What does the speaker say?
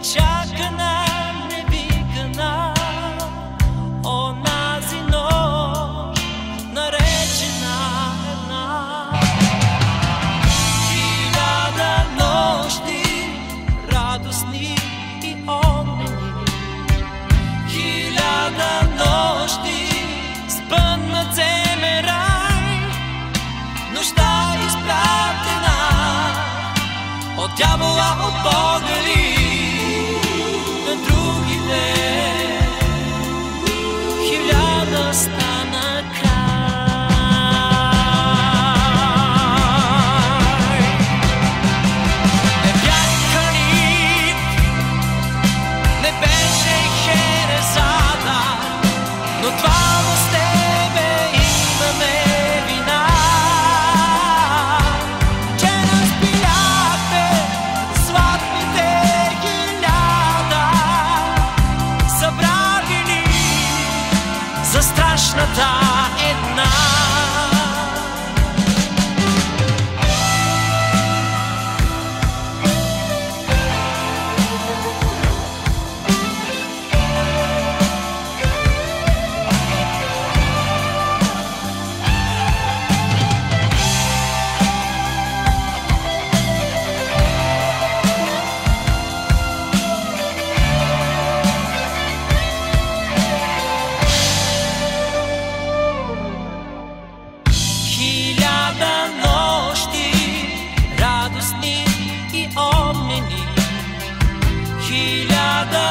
чакана, невикана, онази нощ, наречена една. Хиляда нощи, радостни и огнени, хиляда нощи, спънат земе рай, нощта изпратена от дявола, от Бога ли на други ден. Хиляда стана край. Не бяха ни, не беше херезада, но двама с тебе имаме вина, че разпиляхме златните хиляда, забравили за страшната една. Хиляда нощи, радостни и огнени, хиляда